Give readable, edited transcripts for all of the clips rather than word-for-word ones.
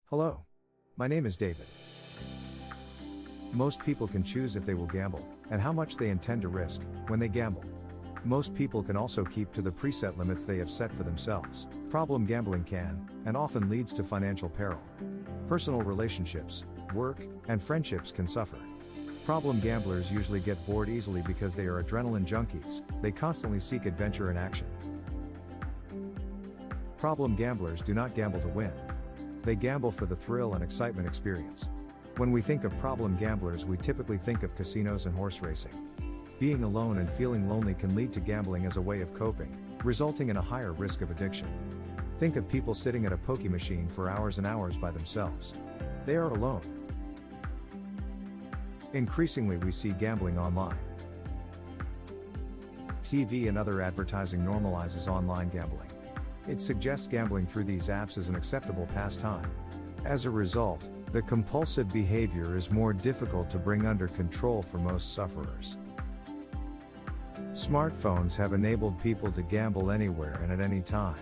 Hello. My name is David. Most people can choose if they will gamble, and how much they intend to risk, when they gamble. Most people can also keep to the preset limits they have set for themselves. Problem gambling can, and often leads to financial peril. Personal relationships, work, and friendships can suffer. Problem gamblers usually get bored easily because they are adrenaline junkies, they constantly seek adventure and action. Problem gamblers do not gamble to win. They gamble for the thrill and excitement experience. When we think of problem gamblers, we typically think of casinos and horse racing. Being alone and feeling lonely can lead to gambling as a way of coping, resulting in a higher risk of addiction. Think of people sitting at a poky machine for hours and hours by themselves. They are alone. Increasingly, we see gambling online. TV and other advertising normalizes online gambling. It suggests gambling through these apps is an acceptable pastime. As a result, the compulsive behavior is more difficult to bring under control for most sufferers. Smartphones have enabled people to gamble anywhere and at any time.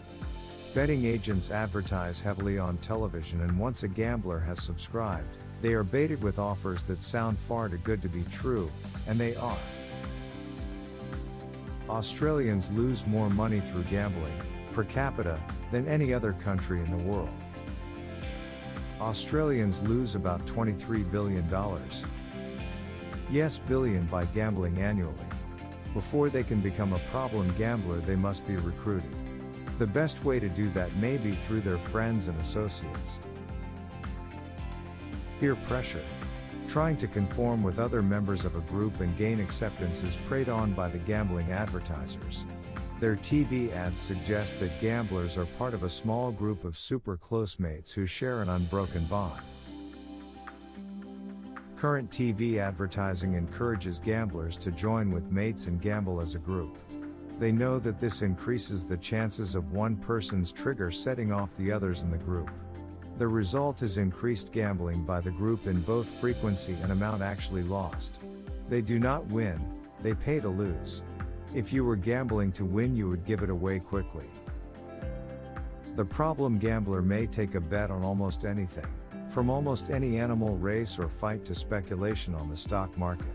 Betting agents advertise heavily on television, and once a gambler has subscribed, they are baited with offers that sound far too good to be true, and they are. Australians lose more money through gambling, per capita, than any other country in the world. Australians lose about $23 billion. Yes, billion by gambling annually. Before they can become a problem gambler, they must be recruited. The best way to do that may be through their friends and associates. Peer pressure. Trying to conform with other members of a group and gain acceptance is preyed on by the gambling advertisers. Their TV ads suggest that gamblers are part of a small group of super close mates who share an unbroken bond. Current TV advertising encourages gamblers to join with mates and gamble as a group. They know that this increases the chances of one person's trigger setting off the others in the group. The result is increased gambling by the group in both frequency and amount actually lost. They do not win, they pay to lose. If you were gambling to win, you would give it away quickly. The problem gambler may take a bet on almost anything, from almost any animal race or fight to speculation on the stock market.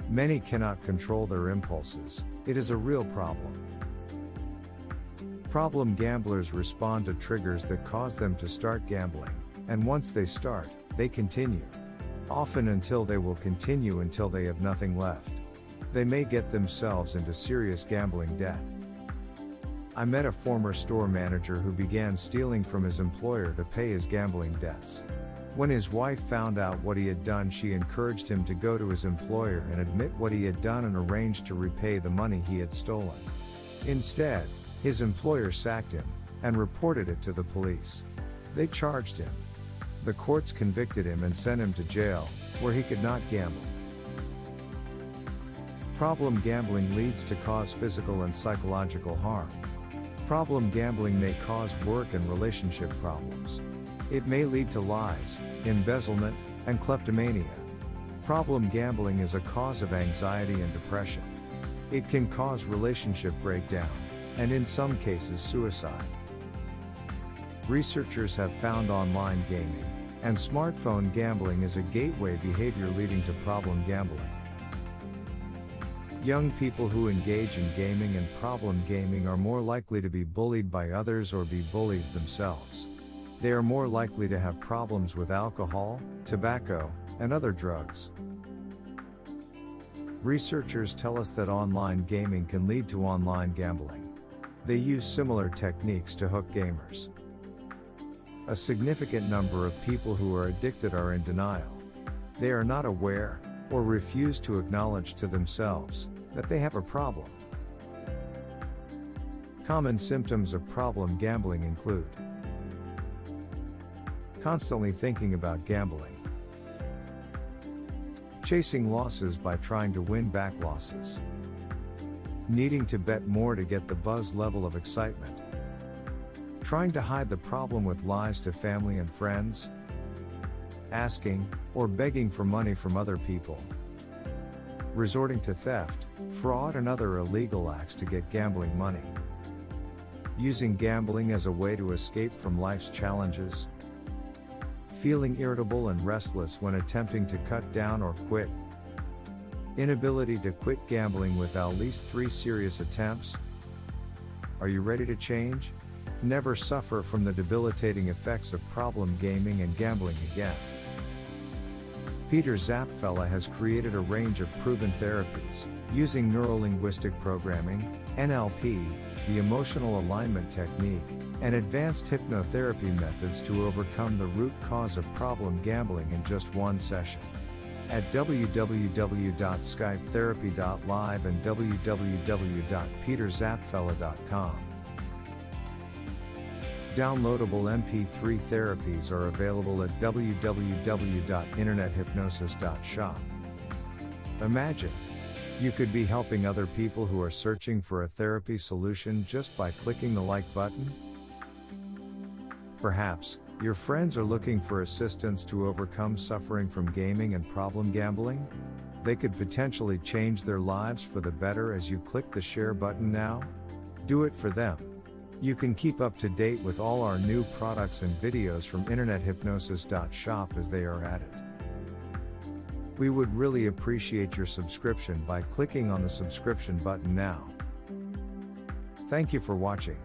Many cannot control their impulses. It is a real problem. Problem gamblers respond to triggers that cause them to start gambling, and once they start, they continue. Often until they will continue until they have nothing left. They may get themselves into serious gambling debt. I met a former store manager who began stealing from his employer to pay his gambling debts. When his wife found out what he had done, she encouraged him to go to his employer and admit what he had done and arrange to repay the money he had stolen. Instead, his employer sacked him and reported it to the police. They charged him. The courts convicted him and sent him to jail, where he could not gamble. Problem gambling leads to cause physical and psychological harm. Problem gambling may cause work and relationship problems. It may lead to lies, embezzlement, and kleptomania. Problem gambling is a cause of anxiety and depression. It can cause relationship breakdown, and in some cases suicide. Researchers have found online gaming and smartphone gambling is a gateway behavior leading to problem gambling. Young people who engage in gaming and problem gaming are more likely to be bullied by others or be bullies themselves. They are more likely to have problems with alcohol, tobacco, and other drugs. Researchers tell us that online gaming can lead to online gambling. They use similar techniques to hook gamers. A significant number of people who are addicted are in denial. They are not aware, or refuse to acknowledge to themselves, that they have a problem. Common symptoms of problem gambling include constantly thinking about gambling, chasing losses by trying to win back losses, needing to bet more to get the buzz level of excitement, trying to hide the problem with lies to family and friends, asking or begging for money from other people, resorting to theft, fraud and other illegal acts to get gambling money, using gambling as a way to escape from life's challenges, Feeling irritable and restless when attempting to cut down or quit. Inability to quit gambling with at least 3 serious attempts. Are you ready to change? Never suffer from the debilitating effects of problem gaming and gambling again. Peter Zapfella has created a range of proven therapies, using neurolinguistic programming, NLP, the emotional alignment technique, and advanced hypnotherapy methods to overcome the root cause of problem gambling in just one session. At www.skypetherapy.live and www.peterzapfella.com. Downloadable MP3 therapies are available at www.internethypnosis.shop. Imagine, you could be helping other people who are searching for a therapy solution just by clicking the like button. Perhaps, your friends are looking for assistance to overcome suffering from gaming and problem gambling? They could potentially change their lives for the better as you click the share button now. Do it for them. You can keep up to date with all our new products and videos from internethypnosis.shop as they are added. We would really appreciate your subscription by clicking on the subscription button now. Thank you for watching.